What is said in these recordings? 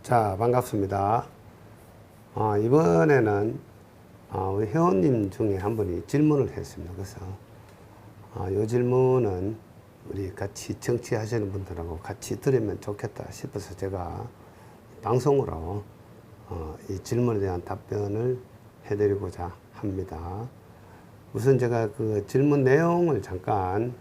자, 반갑습니다. 이번에는 우리 회원님 중에 한 분이 질문을 했습니다. 그래서 이 질문은 우리 같이 청취하시는 분들하고 같이 들으면 좋겠다 싶어서 제가 방송으로 이 질문에 대한 답변을 해드리고자 합니다. 우선 제가 그 질문 내용을 잠깐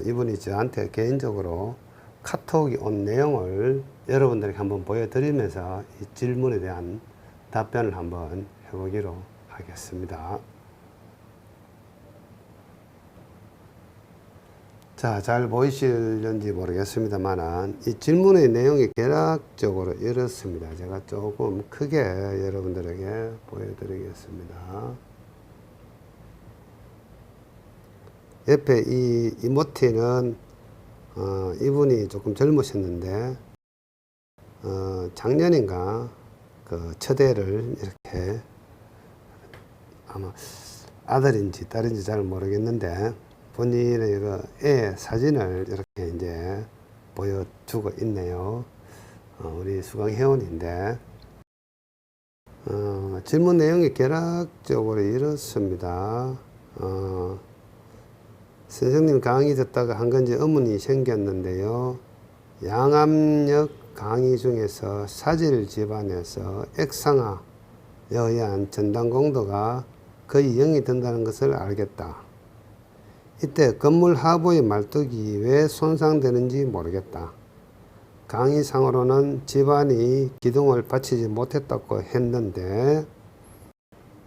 이분이 저한테 개인적으로 카톡이 온 내용을 여러분들에게 한번 보여드리면서 이 질문에 대한 답변을 한번 해보기로 하겠습니다. 자, 잘 보이실는지 모르겠습니다만 이 질문의 내용이 개략적으로 이렇습니다. 제가 조금 크게 여러분들에게 보여드리겠습니다. 옆에 이 이모티는 이분이 조금 젊으셨는데 작년인가 그 처대를 이렇게 아마 아들인지 딸인지 잘 모르겠는데 본인의 그 애 사진을 이렇게 이제 보여주고 있네요. 우리 수강 회원인데 질문 내용이 개략적으로 이렇습니다. 선생님 강의 듣다가 한 가지 의문이 생겼는데요. 양압력 강의 중에서 사질 집안에서 액상화에 의한 전단 공도가 거의 0이 된다는 것을 알겠다. 이때 건물 하부의 말뚝이 왜 손상되는지 모르겠다. 강의상으로는 집안이 기둥을 받치지 못했다고 했는데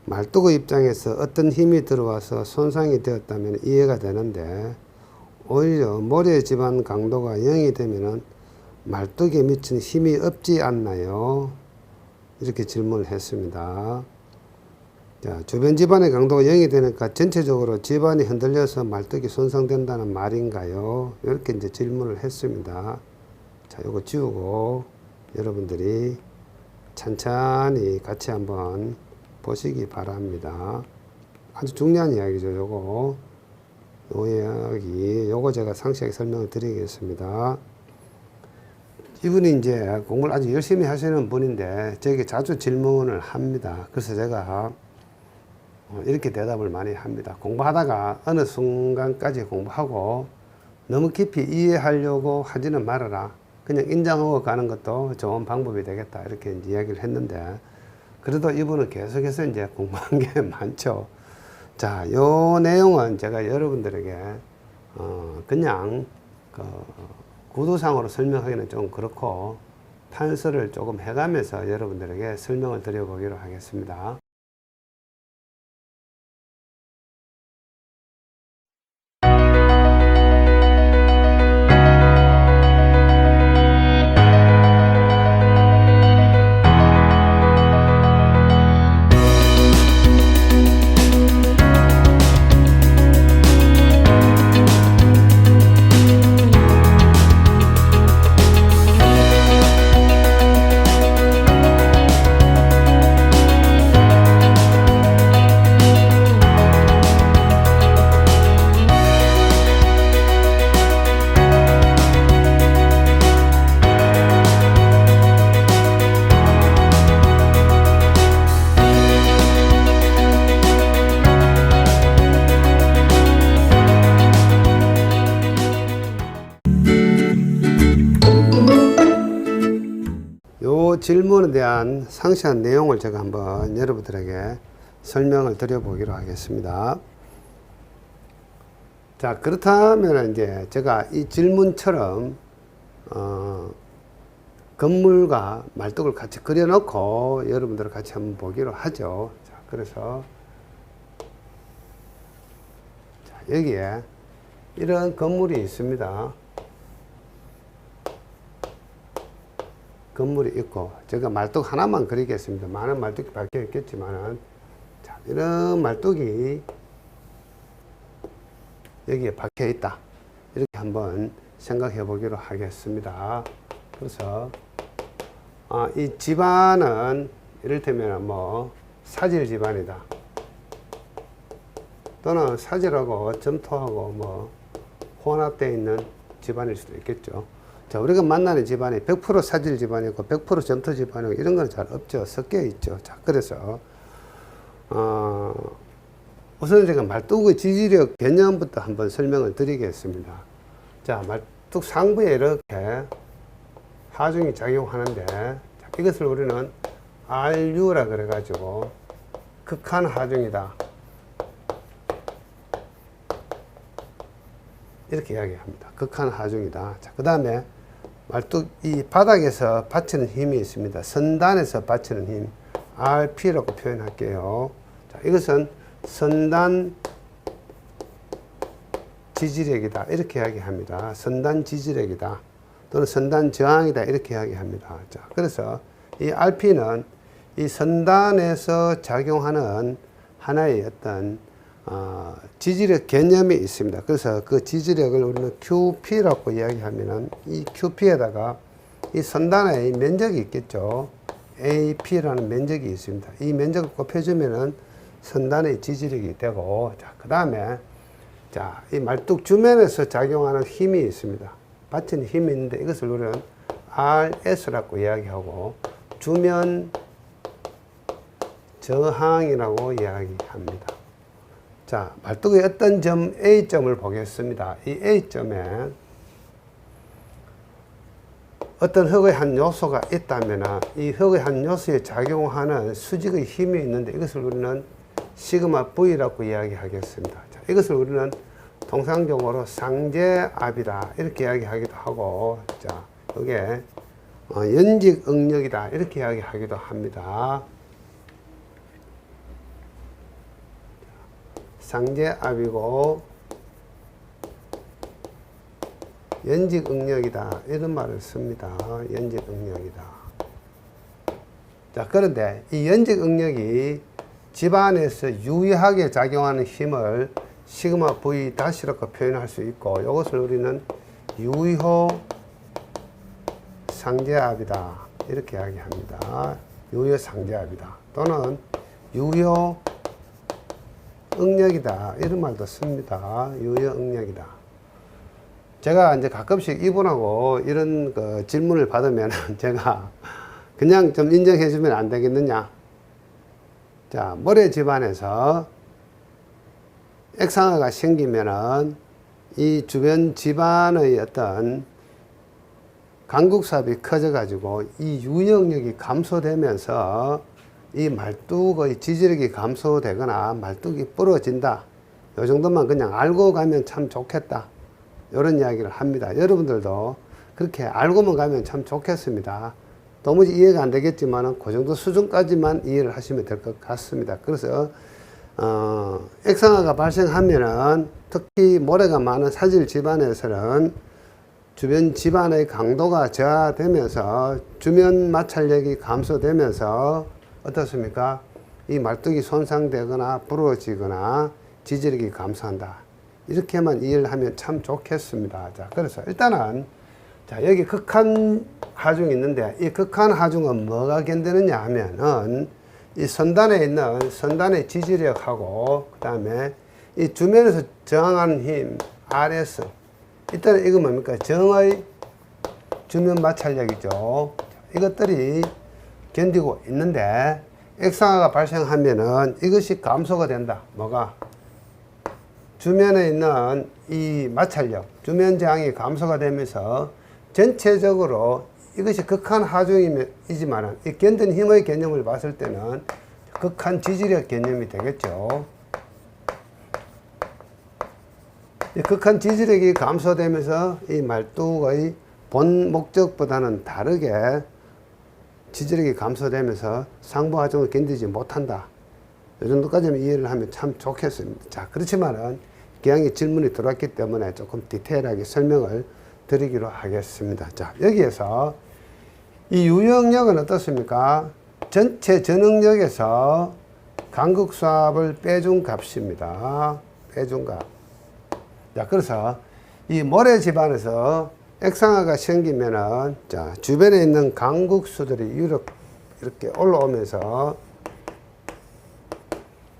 말뚝의 입장에서 어떤 힘이 들어와서 손상이 되었다면 이해가 되는데 오히려 모래 집안 강도가 0이 되면 말뚝에 미친 힘이 없지 않나요? 이렇게 질문을 했습니다. 자, 주변 집안의 강도가 0이 되니까 전체적으로 집안이 흔들려서 말뚝이 손상된다는 말인가요? 이렇게 이제 질문을 했습니다. 자, 요거 지우고 여러분들이 천천히 같이 한번 보시기 바랍니다. 아주 중요한 이야기죠. 요거 요거 제가 상세하게 설명을 드리겠습니다. 이분이 이제 공부를 아주 열심히 하시는 분인데 저에게 자주 질문을 합니다. 그래서 제가 이렇게 대답을 많이 합니다. 공부하다가 어느 순간까지 공부하고 너무 깊이 이해하려고 하지는 말아라. 그냥 인정하고 가는 것도 좋은 방법이 되겠다. 이렇게 이제 이야기를 했는데 그래도 이분은 계속해서 이제 공부한 게 많죠. 자, 요 내용은 제가 여러분들에게 그냥 구도상으로 설명하기는 좀 그렇고 판서를 조금 해가면서 여러분들에게 설명을 드려보기로 하겠습니다. 질문에 대한 상세한 내용을 제가 한번 여러분들에게 설명을 드려보기로 하겠습니다. 자, 그렇다면 이제 제가 이 질문처럼 건물과 말뚝을 같이 그려놓고 여러분들을 같이 한번 보기로 하죠. 자, 그래서 자, 여기에 이런 건물이 있습니다. 건물이 있고 제가 말뚝 하나만 그리겠습니다. 많은 말뚝이 박혀 있겠지만 자, 이런 말뚝이 여기에 박혀 있다. 이렇게 한번 생각해 보기로 하겠습니다. 그래서 이 집안은 이를테면 뭐 사질 집안이다. 또는 사질하고 점토하고 뭐 혼합되어 있는 집안일 수도 있겠죠. 자, 우리가 만나는 집안이 100% 사질 집안이고 100% 점토 집안이고 이런 건 잘 없죠. 섞여 있죠. 자, 그래서 우선 제가 말뚝의 지지력 개념부터 한번 설명을 드리겠습니다. 자, 말뚝 상부에 이렇게 하중이 작용하는데, 자, 이것을 우리는 RU라 그래가지고 극한 하중이다 이렇게 이야기합니다. 극한 하중이다. 자, 그 다음에 말뚝 이 바닥에서 받치는 힘이 있습니다. 선단에서 받치는 힘 RP라고 표현할게요. 자, 이것은 선단 지지력이다 이렇게 이야기합니다. 선단 지지력이다 또는 선단 저항이다 이렇게 이야기합니다. 자, 그래서 이 RP는 이 선단에서 작용하는 하나의 어떤 지지력 개념이 있습니다. 그래서 그 지지력을 우리는 QP라고 이야기하면은 이 QP에다가 이 선단의 면적이 있겠죠. AP라는 면적이 있습니다. 이 면적을 곱해주면은 선단의 지지력이 되고, 자, 그 다음에 자, 이 말뚝 주면에서 작용하는 힘이 있습니다. 받치는 힘이 있는데 이것을 우리는 RS라고 이야기하고 주면 저항이라고 이야기합니다. 자, 말뚝의 어떤 점 A점을 보겠습니다. 이 A점에 어떤 흙의 한 요소가 있다면 이 흙의 한 요소에 작용하는 수직의 힘이 있는데 이것을 우리는 시그마 V라고 이야기하겠습니다. 자, 이것을 우리는 통상적으로 상제압이다 이렇게 이야기하기도 하고, 자, 이게 연직 응력이다 이렇게 이야기하기도 합니다. 상제압이고 연직 응력이다 이런 말을 씁니다. 연직 응력이다. 자, 그런데 이 연직 응력이 집안에서 유의하게 작용하는 힘을 시그마 V 다시라고 표현할 수 있고, 이것을 우리는 유효 상제압이다 이렇게 이야기합니다. 유효 상제압이다 또는 유효 응력이다 이런 말도 씁니다. 유효 응력이다. 제가 이제 가끔씩 이분하고 이런 그 질문을 받으면 제가 그냥 좀 인정해 주면 안 되겠느냐. 자, 모래 집안에서 액상화가 생기면은 이 주변 집안의 어떤 강국삽이 커져 가지고 이 유역력이 감소되면서 이 말뚝의 지지력이 감소되거나 말뚝이 부러진다. 이 정도만 그냥 알고 가면 참 좋겠다. 이런 이야기를 합니다. 여러분들도 그렇게 알고만 가면 참 좋겠습니다. 도무지 이해가 안 되겠지만 그 정도 수준까지만 이해를 하시면 될 것 같습니다. 그래서 액상화가 발생하면은 특히 모래가 많은 사질 집안에서는 주변 집안의 강도가 저하되면서 주변 마찰력이 감소되면서 어떻습니까? 이 말뚝이 손상되거나 부러지거나 지지력이 감소한다. 이렇게만 이해를 하면 참 좋겠습니다. 자, 그래서 일단은 자, 여기 극한 하중이 있는데 이 극한 하중은 뭐가 견디느냐 하면은 이 선단에 있는 선단의 지지력하고 그 다음에 이 주면에서 저항하는 힘 RS, 일단은 이거 뭡니까? 정의 주면 마찰력이죠. 이것들이 견디고 있는데 액상화가 발생하면은 이것이 감소가 된다. 뭐가? 주면에 있는 이 마찰력, 주면 저항이 감소가 되면서 전체적으로 이것이 극한 하중이지만 이 견딘 힘의 개념을 봤을 때는 극한 지지력 개념이 되겠죠. 이 극한 지지력이 감소되면서 이 말뚝의 본 목적보다는 다르게 지지력이 감소되면서 상부 하중을 견디지 못한다. 이 정도까지만 이해를 하면 참 좋겠습니다. 자, 그렇지만은 기왕에 질문이 들어왔기 때문에 조금 디테일하게 설명을 드리기로 하겠습니다. 자, 여기에서 이 유역력은 어떻습니까? 전체 전응력에서 간극수압을 빼준 값입니다. 빼준 값. 자, 그래서 이 모래 집안에서 액상화가 생기면은 자, 주변에 있는 강국수들이 이렇게 올라오면서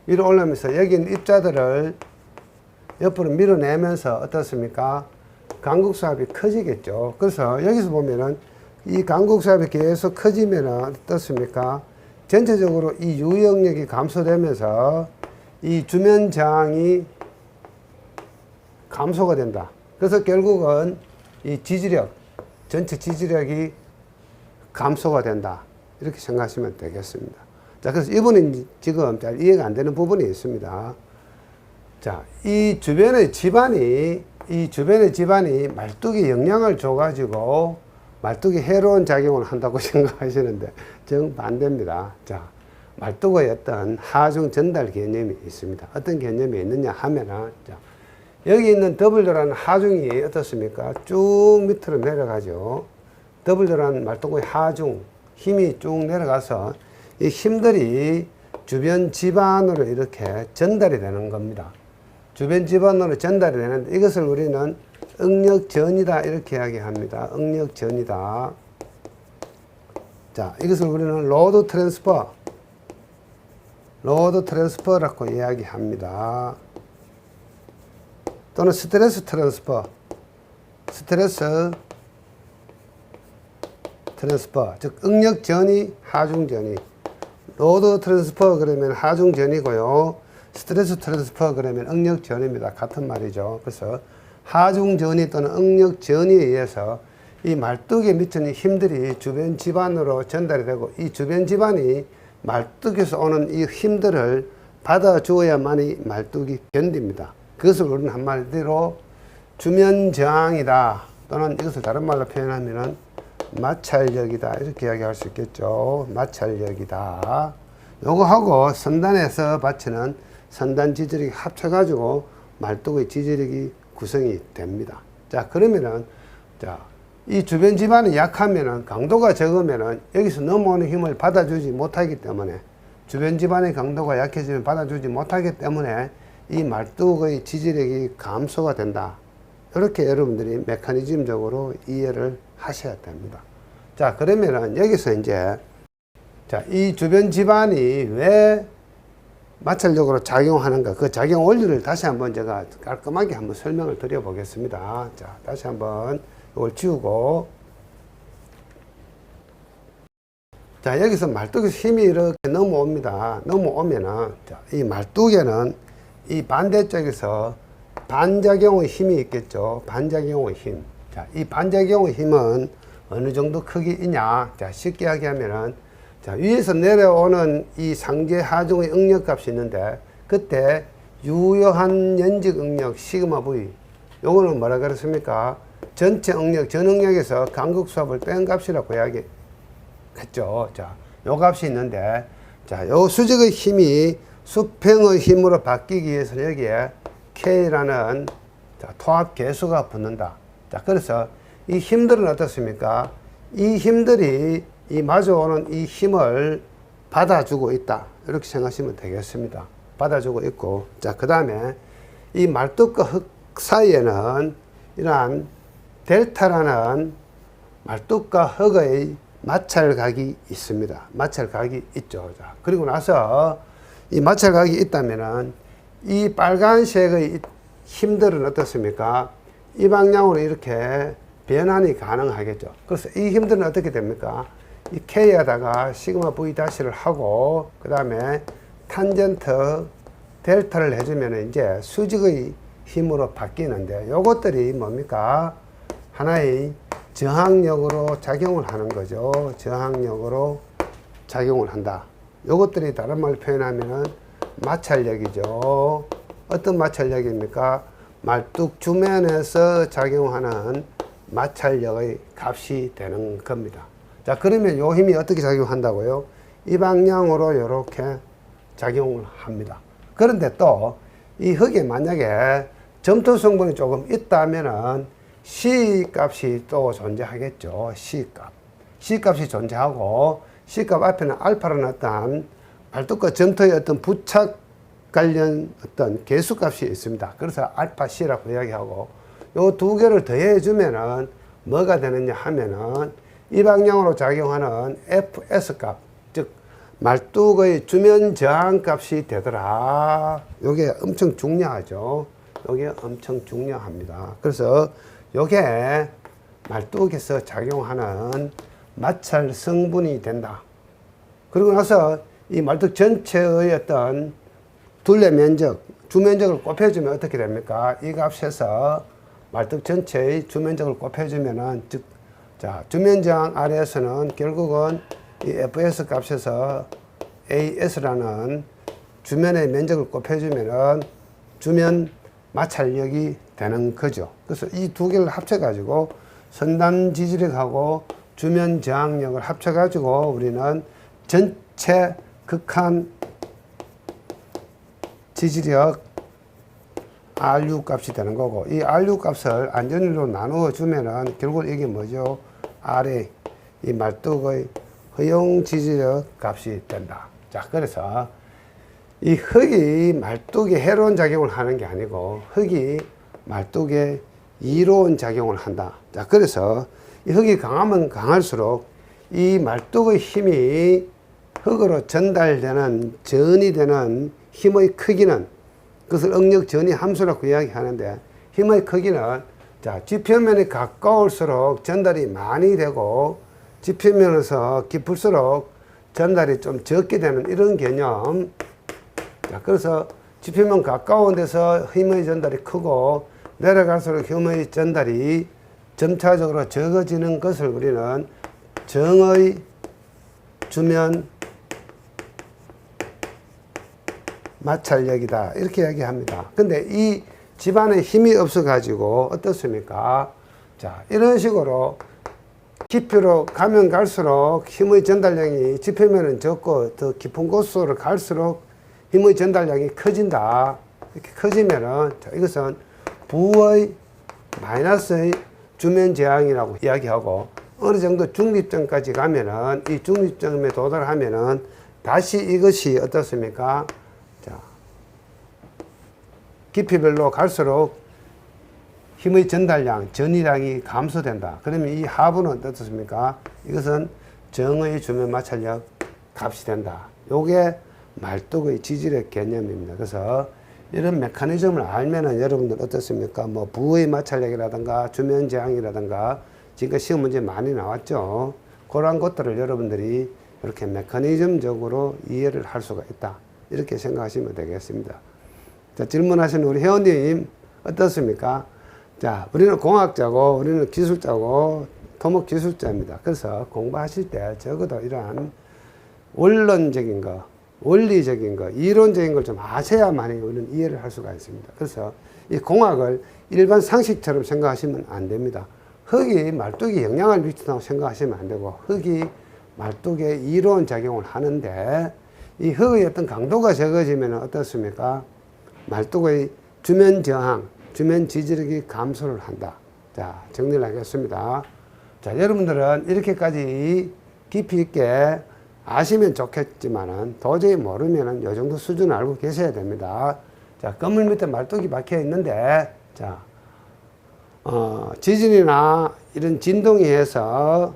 위로 올라오면서 여기 있는 입자들을 옆으로 밀어내면서 어떻습니까? 간극수압이 커지겠죠. 그래서 여기서 보면은 이 간극수압이 계속 커지면은 어떻습니까? 전체적으로 이 유역력이 감소되면서 이 주변 저항이 감소가 된다. 그래서 결국은 이 지지력, 전체 지지력이 감소가 된다. 이렇게 생각하시면 되겠습니다. 자, 그래서 이번에 지금 잘 이해가 안 되는 부분이 있습니다. 자, 이 주변의 집안이 말뚝에 영향을 줘가지고 말뚝이 해로운 작용을 한다고 생각하시는데 정반대입니다. 자, 말뚝의 어떤 하중 전달 개념이 있습니다. 어떤 개념이 있느냐 하면은, 자, 여기 있는 W라는 하중이 어떻습니까? 쭉 밑으로 내려가죠. W라는 말뚝의 하중, 힘이 쭉 내려가서 이 힘들이 주변 집안으로 이렇게 전달이 되는 겁니다. 주변 집안으로 전달이 되는데 이것을 우리는 응력전이다 이렇게 이야기합니다. 응력전이다. 자, 이것을 우리는 로드 트랜스퍼라고 이야기합니다. 또는 스트레스 트랜스퍼, 즉 응력전이 하중전이, 로드 트랜스퍼 그러면 하중전이고요. 스트레스 트랜스퍼 그러면 응력전입니다. 같은 말이죠. 그래서 하중전이 또는 응력전에 의해서 이 말뚝에 미치는 힘들이 주변 집안으로 전달이 되고 이 주변 집안이 말뚝에서 오는 이 힘들을 받아주어야만이 말뚝이 견딥니다. 그것을 우리는 한마디로 주변 저항이다 또는 이것을 다른 말로 표현하면은 마찰력이다 이렇게 이야기할 수 있겠죠. 마찰력이다. 요거하고 선단에서 받치는 선단 지지력이 합쳐가지고 말뚝의 지지력이 구성이 됩니다. 자, 그러면은, 자, 이 주변 집안이 약하면은, 강도가 적으면은, 여기서 넘어오는 힘을 받아주지 못하기 때문에, 주변 집안의 강도가 약해지면 받아주지 못하기 때문에, 이 말뚝의 지지력이 감소가 된다. 이렇게 여러분들이 메커니즘적으로 이해를 하셔야 됩니다. 자, 그러면은, 여기서 이제, 자, 이 주변 집안이 왜 마찰력으로 작용하는가, 그 작용 원리를 다시 한번 제가 깔끔하게 한번 설명을 드려 보겠습니다. 자, 다시 한번 이걸 지우고, 자, 여기서 말뚝에서 힘이 이렇게 넘어옵니다. 넘어오면은, 자, 이 말뚝에는 이 반대쪽에서 반작용의 힘이 있겠죠. 반작용의 힘. 자, 이 반작용의 힘은 어느 정도 크기 있냐. 자, 쉽게 이야기하면은, 자, 위에서 내려오는 이 상계 하중의 응력값이 있는데 그때 유효한 연직 응력 시그마 V, 요거는 뭐라 그랬습니까? 전체 응력, 전 응력에서 간극수압을 뺀 값이라고 이야기했죠. 자, 요 값이 있는데, 자, 요 수직의 힘이 수평의 힘으로 바뀌기 위해서는 여기에 K라는, 자, 토합 계수가 붙는다. 자, 그래서 이 힘들은 어떻습니까? 이 힘들이 이 마주오는 이 힘을 받아주고 있다. 이렇게 생각하시면 되겠습니다. 받아주고 있고, 자, 그 다음에 이 말뚝과 흙 사이에는 이러한 델타라는 말뚝과 흙의 마찰각이 있습니다. 마찰각이 있죠. 자, 그리고 나서 이 마찰각이 있다면은 이 빨간색의 힘들은 어떻습니까? 이 방향으로 이렇게 변환이 가능하겠죠. 그래서 이 힘들은 어떻게 됩니까? 이 K에다가 시그마 V 다시를 하고 그 다음에 탄젠트 델타를 해주면 이제 수직의 힘으로 바뀌는데 요것들이 뭡니까? 하나의 저항력으로 작용을 하는 거죠. 저항력으로 작용을 한다. 요것들이 다른 말로 표현하면은 마찰력이죠. 어떤 마찰력입니까? 말뚝 주면에서 작용하는 마찰력의 값이 되는 겁니다. 자, 그러면 요 힘이 어떻게 작용한다고요? 이 방향으로 이렇게 작용을 합니다. 그런데 또 이 흙에 만약에 점토 성분이 조금 있다면은 C 값이 또 존재하겠죠. C 값. C 값이 존재하고 C 값 앞에는 알파라는 어떤 말뚝과 점토의 어떤 부착 관련 어떤 개수값이 있습니다. 그래서 알파 C라고 이야기하고 요 두 개를 더해 주면은 뭐가 되느냐 하면은 이 방향으로 작용하는 FS 값, 즉 말뚝의 주면 저항 값이 되더라. 요게 엄청 중요하죠. 요게 엄청 중요합니다. 그래서 요게 말뚝에서 작용하는 마찰 성분이 된다. 그러고 나서 이 말뚝 전체의 어떤 둘레 면적, 주면적을 곱해주면 어떻게 됩니까? 이 값에서 말뚝 전체의 주면적을 곱해주면은, 즉, 자, 주면장 아래에서는 결국은 이 fs 값에서 as라는 주면의 면적을 곱해주면은 주면 마찰력이 되는 거죠. 그래서 이 두 개를 합쳐가지고 선단 지지력하고 주면 저항력을 합쳐가지고 우리는 전체 극한 지지력 RU 값이 되는 거고, 이 RU 값을 안전율로 나누어 주면은 결국 이게 뭐죠? RA, 이 말뚝의 허용 지지력 값이 된다. 자, 그래서 이 흙이 말뚝에 해로운 작용을 하는 게 아니고 흙이 말뚝에 이로운 작용을 한다. 자, 그래서 이 흙이 강하면 강할수록 이 말뚝의 힘이 흙으로 전달되는 전이 되는 힘의 크기는, 그것을 응력 전이 함수라고 이야기하는데, 힘의 크기는 자, 지표면에 가까울수록 전달이 많이 되고 지표면에서 깊을수록 전달이 좀 적게 되는 이런 개념. 자, 그래서 지표면 가까운 데서 힘의 전달이 크고 내려갈수록 힘의 전달이 점차적으로 적어지는 것을 우리는 정의 주면 마찰력이다, 이렇게 이야기합니다. 근데 이 집안에 힘이 없어 가지고 어떻습니까? 자, 이런 식으로 깊이로 가면 갈수록 힘의 전달량이 지표면은 적고 더 깊은 곳으로 갈수록 힘의 전달량이 커진다. 이렇게 커지면은, 자, 이것은 부의 마이너스의 주면 저항이라고 이야기하고, 어느 정도 중립점까지 가면은, 이 중립점에 도달하면은 다시 이것이 어떻습니까? 자, 깊이별로 갈수록 힘의 전달량, 전이량이 감소된다. 그러면 이 하부는 어떻습니까? 이것은 정의 주면 마찰력 값이 된다. 요게 말뚝의 지지력 개념입니다. 그래서 이런 메커니즘을 알면은 여러분들 어떻습니까? 뭐 부의 마찰력이라든가 주면 저항이라든가 지금까지 시험 문제 많이 나왔죠. 그런 것들을 여러분들이 이렇게 메커니즘적으로 이해를 할 수가 있다. 이렇게 생각하시면 되겠습니다. 자, 질문하시는 우리 회원님 어떻습니까? 자, 우리는 공학자고 우리는 기술자고 토목 기술자입니다. 그래서 공부하실 때 적어도 이러한 원론적인 거, 원리적인 거, 이론적인 걸 좀 아셔야만이 우리는 이해를 할 수가 있습니다. 그래서 이 공학을 일반 상식처럼 생각하시면 안 됩니다. 흙이 말뚝에 영향을 미친다고 생각하시면 안 되고, 흙이 말뚝에 이로운 작용을 하는데, 이 흙의 어떤 강도가 적어지면 어떻습니까? 말뚝의 주면 저항, 주면 지지력이 감소를 한다. 자, 정리를 하겠습니다. 자, 여러분들은 이렇게까지 깊이 있게 아시면 좋겠지만은 도저히 모르면은 요 정도 수준을 알고 계셔야 됩니다. 자, 건물 밑에 말뚝이 박혀 있는데, 자, 지진이나 이런 진동이 해서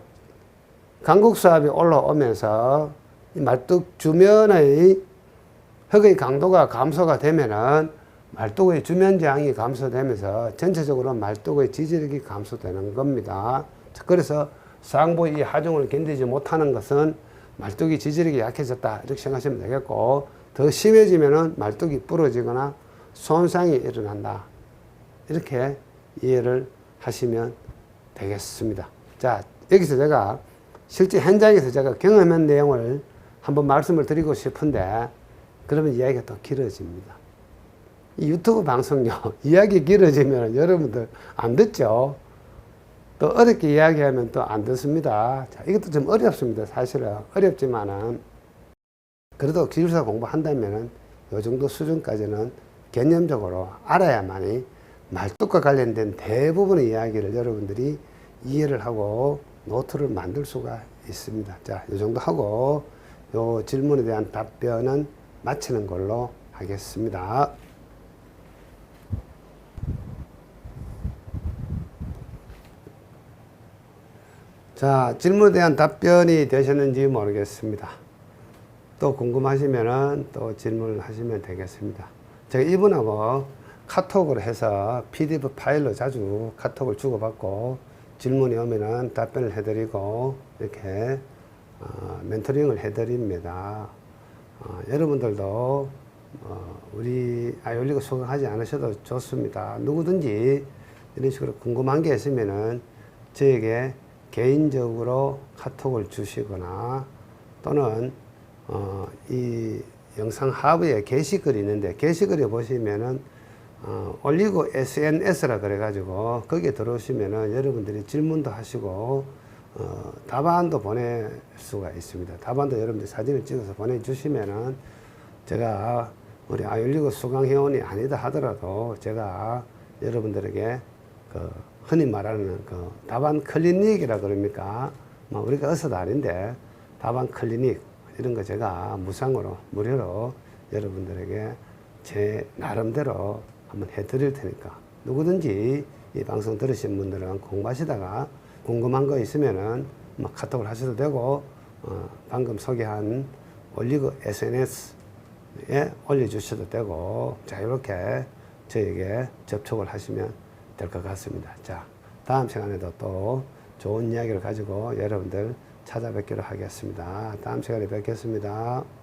강국수압이 올라오면서 이 말뚝 주면의 흙의 강도가 감소가 되면은 말뚝의 주면 저항이 감소되면서 전체적으로 말뚝의 지지력이 감소되는 겁니다. 자, 그래서 상부의 이 하중을 견디지 못하는 것은 말뚝이 지지력이 약해졌다, 이렇게 생각하시면 되겠고, 더 심해지면은 말뚝이 부러지거나 손상이 일어난다, 이렇게 이해를 하시면 되겠습니다. 자, 여기서 제가 실제 현장에서 제가 경험한 내용을 한번 말씀을 드리고 싶은데, 그러면 이야기가 더 길어집니다. 이 유튜브 방송요, 이야기 길어지면 여러분들 안 듣죠? 또 어렵게 이야기하면 또 안 듣습니다. 자, 이것도 좀 어렵습니다. 사실은 어렵지만은 그래도 기술사 공부한다면은 요 정도 수준까지는 개념적으로 알아야만이 말뚝과 관련된 대부분의 이야기를 여러분들이 이해를 하고 노트를 만들 수가 있습니다. 자, 요 정도 하고 요 질문에 대한 답변은 마치는 걸로 하겠습니다. 자, 질문에 대한 답변이 되셨는지 모르겠습니다. 또 궁금하시면은 또 질문을 하시면 되겠습니다. 제가 이분하고 카톡으로 해서 PDF 파일로 자주 카톡을 주고받고 질문이 오면은 답변을 해드리고 이렇게 멘토링을 해드립니다. 여러분들도 우리 아이올리고 수강하지 않으셔도 좋습니다. 누구든지 이런 식으로 궁금한 게 있으면은 저에게 개인적으로 카톡을 주시거나 또는 이 영상 하부에 게시글이 있는데 게시글에 보시면은 올리고 SNS라 그래가지고 거기에 들어오시면은 여러분들이 질문도 하시고 답안도 보낼 수가 있습니다. 답안도 여러분들이 사진을 찍어서 보내주시면은 제가 우리 아이올리고 수강회원이 아니다 하더라도 제가 여러분들에게 그 흔히 말하는 그 답안 클리닉이라 그럽니까? 뭐 우리가 의사도 아닌데 답안 클리닉 이런 거 제가 무상으로 무료로 여러분들에게 제 나름대로 한번 해드릴 테니까 누구든지 이 방송 들으신 분들은 공부하시다가 궁금한 거 있으면은 뭐 카톡을 하셔도 되고 방금 소개한 올리고 SNS에 올려주셔도 되고 자유롭게 저에게 접촉을 하시면 될 것 같습니다. 자, 다음 시간에도 또 좋은 이야기를 가지고 여러분들 찾아뵙기로 하겠습니다. 다음 시간에 뵙겠습니다.